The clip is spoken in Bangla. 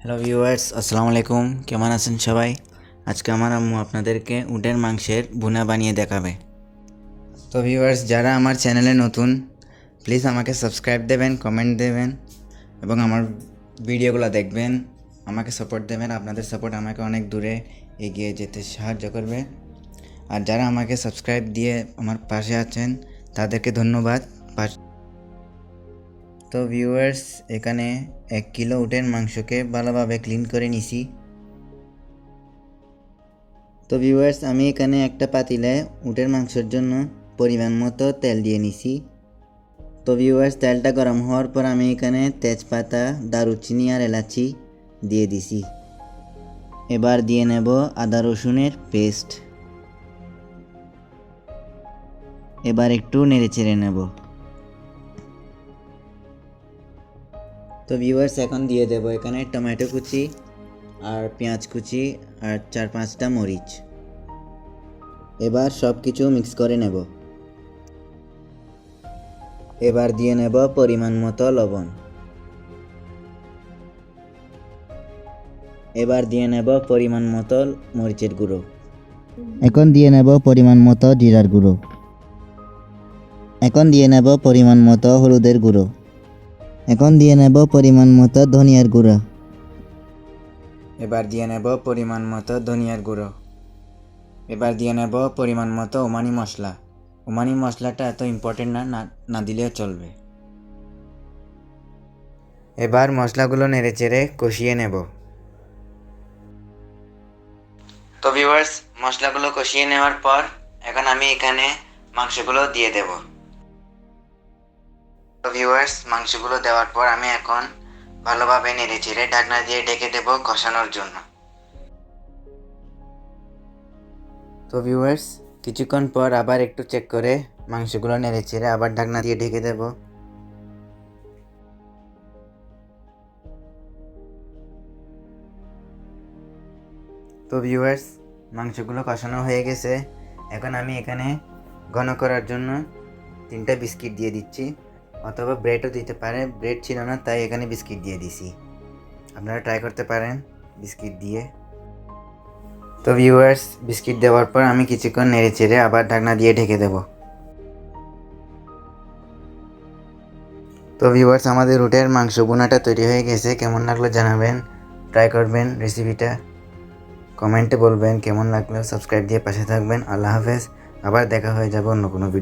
হ্যালো ভিউয়ার্স, আসসালামু আলাইকুম। কেমন আছেন সবাই? আজকে আমার আম্মু আপনাদেরকে উটের মাংসের ভুনা বানিয়ে দেখাবে। তো ভিউয়ার্স, যারা আমার চ্যানেলে নতুন, প্লিজ আমাকে সাবস্ক্রাইব দেবেন, কমেন্ট দেবেন এবং আমার ভিডিওগুলো দেখবেন, আমাকে সাপোর্ট দেবেন। আপনাদের সাপোর্ট আমাকে অনেক দূরে এগিয়ে যেতে সাহায্য করবে। আর যারা আমাকে সাবস্ক্রাইব দিয়ে আমার পাশে আছেন তাদেরকে ধন্যবাদ। তো ভিউয়ার্স, এখানে 1 কিলো উটের মাংসকে ভালোভাবে ক্লিন করে নিছি। তো ভিউয়ার্স, আমি এখানে একটা পাতিলে উটের মাংসের জন্য পরিমাণ মতো তেল দিয়ে নিছি। তো ভিউয়ার্স, তেলটা গরম হওয়ার পর আমি এখানে তেজপাতা, দারুচিনি আর এলাচি দিয়ে দিছি। এবার দিয়ে নেব আদা রসুনের পেস্ট। এবার একটু নেড়েচেড়ে নেব। তো ভিউয়ার্স, এখন দিয়ে দেব এখানে টমেটো কুচি আর পেঁয়াজ কুচি আর 4-5টা মরিচ। এবার সব কিছু মিক্স করে নেব। এবার দিয়ে নেব পরিমাণ মতো লবণ। এবার দিয়ে নেব পরিমাণ মতো মরিচের গুঁড়ো। এখন দিয়ে নেব পরিমাণ মতো জিরার গুঁড়ো। এখন দিয়ে নেব পরিমাণ মতো হলুদের গুঁড়ো। এখন দিয়ে নেব পরিমাণ মতো ধনিয়ার গুঁড়ো। এবার দিয়ে নেব পরিমাণ মতো ধনিয়ার গুঁড়ো। এবার দিয়ে নেব পরিমাণ মতো ওমানি মশলা। ওমানি মশলাটা এত ইম্পর্টেন্ট না দিলেও চলবে। এবার মশলাগুলো নেড়েচেড়ে কষিয়ে নেব। তো ভিউয়ার্স, মশলাগুলো কষিয়ে নেওয়ার পর এখন আমি এখানে মাংসগুলো দিয়ে দেব। তো ভিউয়ার্স, মাংসগুলো দেওয়ার পর আমি এখন ভালোভাবে নেড়েচেড়ে ঢাকনা দিয়ে ঢেকে দেব কষানোর জন্য। তো ভিউয়ার্স, কিছুক্ষণ পর আবার একটু চেক করে মাংসগুলো নেড়েচেড়ে আবার ঢাকনা দিয়ে ঢেকে দেব। তো ভিউয়ার্স, মাংসগুলো কষানো হয়ে গেছে। এখন আমি এখানে ঘন করার জন্য 3টা বিস্কিট দিয়ে দিচ্ছি, অথবা ব্রেডও দিতে পারে। ব্রেড ছিল না, তাই এখানে বিস্কিট দিয়ে দিছি। আপনারা ট্রাই করতে পারেন বিস্কিট দিয়ে। তো ভিউয়ার্স, বিস্কিট দেওয়ার পর আমি কিছুক্ষণ নেড়েচেড়ে আবার ঢাকনা দিয়ে ঢেকে দেব। তো ভিউয়ার্স, আমাদের উটের মাংস ভুনাটা তৈরি হয়ে গেছে। কেমন লাগলো জানাবেন, ট্রাই করবেন রেসিপিটা, কমেন্টে বলবেন কেমন লাগলো। সাবস্ক্রাইব দিয়ে পাশে থাকবেন। আল্লাহ হাফেজ। আবার দেখা হয়ে যাবে অন্য কোনো ভিডিও।